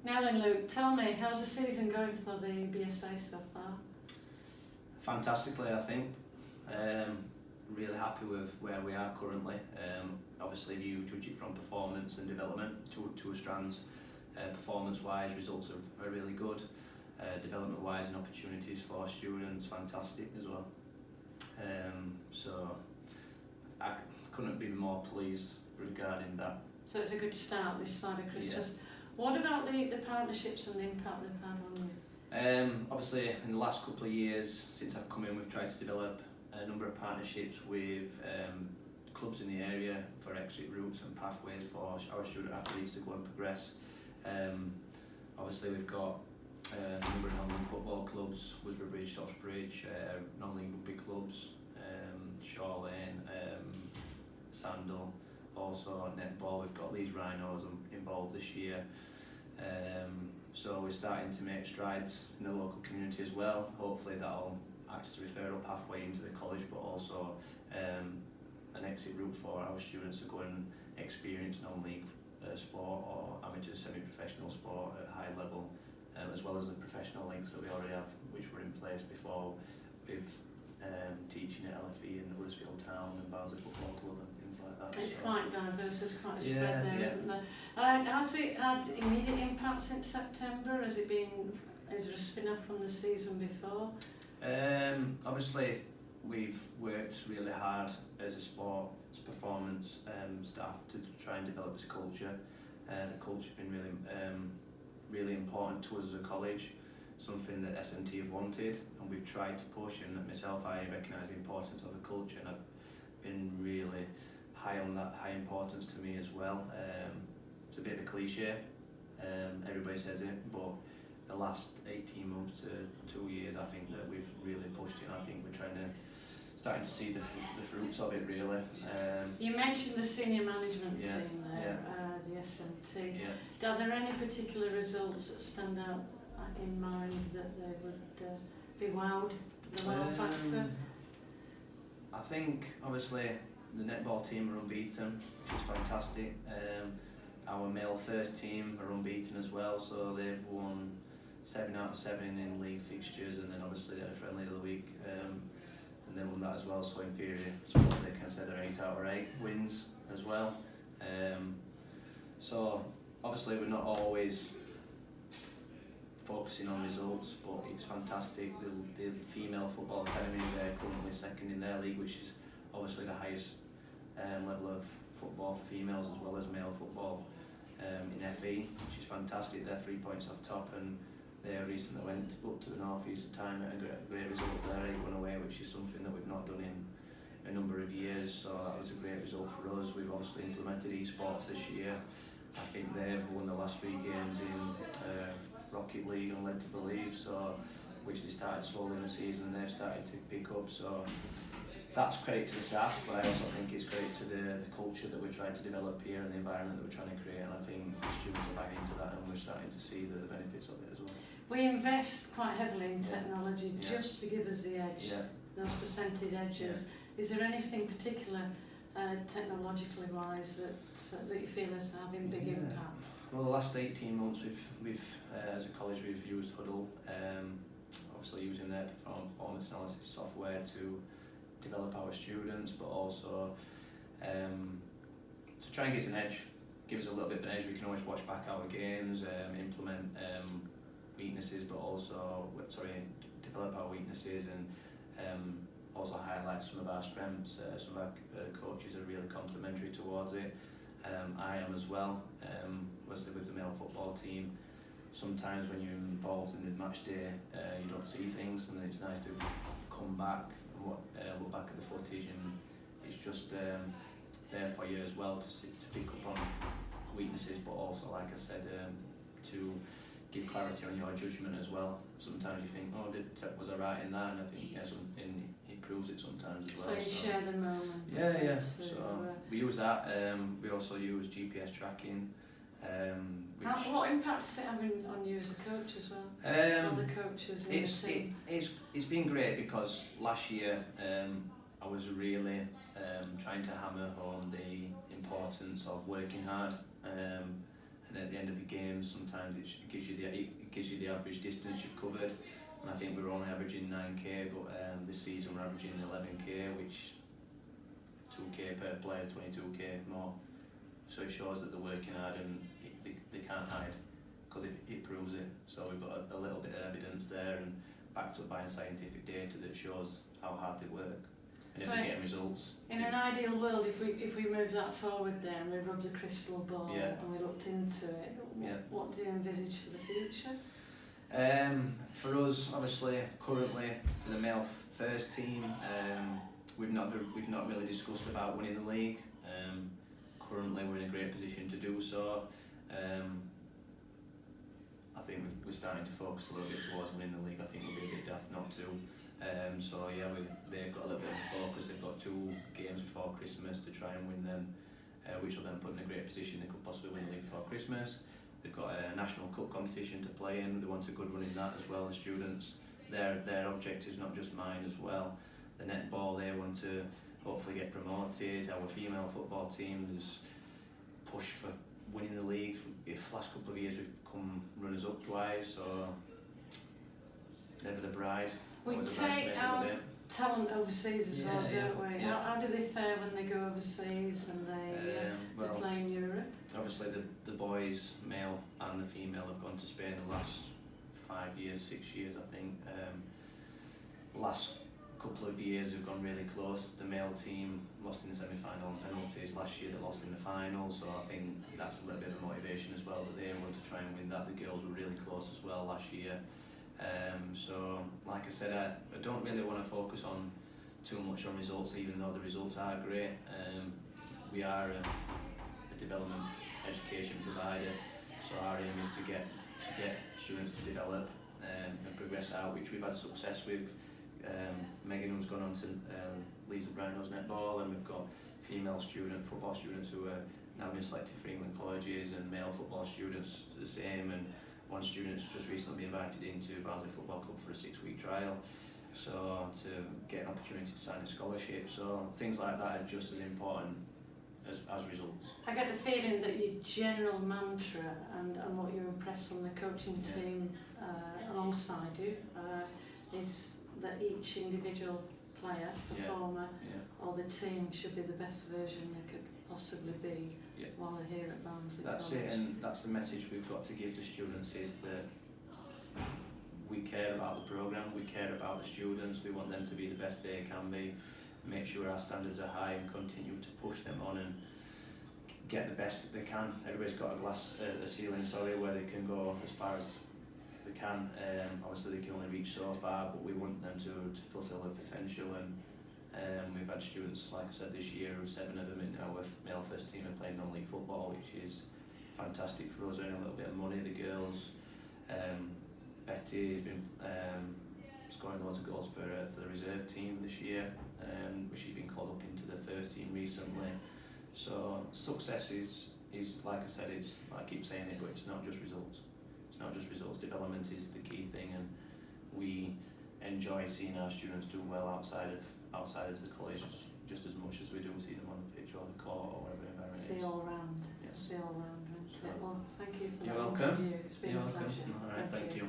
Now then, Luke, tell me, how's the season going for the BSA so far? Fantastically, I think. Really happy with where we are currently. Obviously, you judge it from performance and development, two strands. Performance-wise, results are really good. Development-wise and opportunities for students, fantastic as well. So I couldn't be more pleased regarding that. So it's a good start this side of Christmas. Yeah. What about the partnerships and the impact they've had on you? Obviously, in the last couple of years since I've come in, we've tried to develop a number of partnerships with clubs in the area for exit routes and pathways for our student athletes to go and progress. Obviously, we've got a number of non-league football clubs, Woodbridge, Stocksbridge, non-league rugby clubs, Shaw Lane, Sandal, also netball. We've got these Rhinos involved this year. So we're starting to make strides in the local community as well. Hopefully that'll act as a referral pathway into the college, but also an exit route for our students to go and experience non-league sport or amateur semi-professional sport at a high level, as well as the professional links that we already have, which were in place before with teaching at LFE and Huddersfield Town and Barnsley Football Club and things like that. It's quite diverse, there's quite a spread there, isn't there? Has it had immediate impact since September? Is there a spin-off from the season before? Obviously, we've worked really hard as a sports performance staff to try and develop this culture. The culture's been really important to us as a college, something that SMT have wanted, and we've tried to push. And myself, I recognise the importance of the culture, and I've been really high on that, high importance to me as well. It's a bit of a cliche, everybody says it, but the last 18 months to 2 years, I think that we've really pushed it, and I think we're starting to see the fruits of it really. You mentioned the senior management team there, the SMT. Yeah. Are there any particular results that stand out in mind that they would be wowed, the wow factor? I think obviously the netball team are unbeaten, which is fantastic. Our male first team are unbeaten as well, so they've won 7 out of 7 in league fixtures, and then obviously they had a friendly of the week, and they won that as well. So in theory, so they can say they're 8 out of 8 wins as well. So obviously we're not always focusing on results, but it's fantastic. The female football academy, they're currently second in their league, which is obviously the highest level of football for females as well as male football in FE, which is fantastic. They're 3 points off top, and they recently went up to the North East time at a great result there, 8-1 away, which is something that we've not done in a number of years, so that was a great result for us. We've obviously implemented esports this year. I think they've won the last 3 games in Rocket League and Led to Believe, so which they started slowly in the season, and they've started to pick up, so that's credit to the staff, but I also think it's credit to the culture that we're trying to develop here and the environment that we're trying to create, and I think the students are buying into that, and we're starting to see the benefits of it as well. We invest quite heavily in technology just to give us the edge, those percentage edges. Is there anything particular technologically wise that you feel is having big impact? Well, the last 18 months we've as a college we've used Huddle, obviously using their performance analysis software to develop our students, but also to try and get us an edge, give us a little bit of an edge. We can always watch back our games, implement weaknesses, but also develop our weaknesses, and also highlight some of our strengths. Some of our coaches are really complimentary towards it. I am as well, obviously with the male football team. Sometimes when you're involved in the match day, you don't see things, and it's nice to come back and look back at the footage, and it's just there for you as well to pick up on weaknesses, but also, like I said, to give clarity on your judgment as well. Sometimes you think, oh, was I right in that? And I think yes, and it proves it sometimes as well. So you share the moments. Yeah. So we use that. We also use GPS tracking. What impact is it having on you as a coach as well? Other coaches in the team? It's been great, because last year I was really trying to hammer home the importance of working hard and at the end of the game sometimes it gives you the average distance you've covered, and I think we're only averaging 9k, but this season we're averaging 11k, which 2k per player, 22k more, so it shows that they're working hard, and they can't hide, because it proves it. So we've got a little bit of evidence there, and backed up by scientific data that shows how hard they work, and so if they're getting results. In an ideal world, if we move that forward there and we rubbed the crystal ball and we looked into it, what do you envisage for the future? For us, obviously, currently for the male first team, we've not really discussed about winning the league. Currently, we're in a great position to do so. I think we're starting to focus a little bit towards winning the league. I think we'll be a bit daft not to. So yeah, they've got a little bit of focus. They've got 2 games before Christmas to try and win them, which will then put them in a great position. They could possibly win the league before Christmas. They've got a national cup competition to play in. They want a good run in that as well, the students. Their object is not just mine as well. The netball, they want to hopefully get promoted. Our female football team has pushed for winning the league. If last couple of years we've come runners up twice, so never the bride. We take our talent overseas as well, don't we? Yeah. How do they fare when they go overseas and they play in Europe? Obviously the boys, male and the female, have gone to Spain the last 5 years, 6 years I think. Last couple of years we've gone really close. The male team lost in the semi-final on penalties. Last year they lost in the final, so I think that's a little bit of a motivation as well, that they want to try and win that. The girls were really close as well last year. So like I said, I don't really want to focus on too much on results, even though the results are great. We are a development education provider, so our aim is to get students to develop and progress out, which we've had success with. Megan, who's gone on to Leeds at Rhinos netball, and we've got female football students who are now being selected for England colleges, and male football students to the same, and one student's just recently been invited into Barnsley Football Club for a 6-week trial, so to get an opportunity to sign a scholarship. So things like that are just as important as results. I get the feeling that your general mantra and what you impress on the coaching team alongside you is that each individual player, performer, or the team should be the best version they could possibly be while they're here at Barnsley College. That's it, and that's the message we've got to give to students, is that we care about the programme, we care about the students, we want them to be the best they can be, make sure our standards are high and continue to push them on and get the best they can. Everybody's got a ceiling, where they can go as far as they can. Obviously they can only reach so far, but we want them to fulfil their potential, and we've had students, like I said, this year, 7 of them in our male first team are playing non-league football, which is fantastic for us, earning a little bit of money. The girls, Betty has been scoring loads of goals for the reserve team this year, she's been called up into the first team recently. So success is like I said, I keep saying it, but it's not just results. It's not just results. Development is the key thing, and we enjoy seeing our students do well outside of the college just as much as we do see them on the pitch or the court or whatever environment. See all round. Yes. See all round. Well, thank you for You're that welcome. interview. It's been a pleasure. All right, thank you.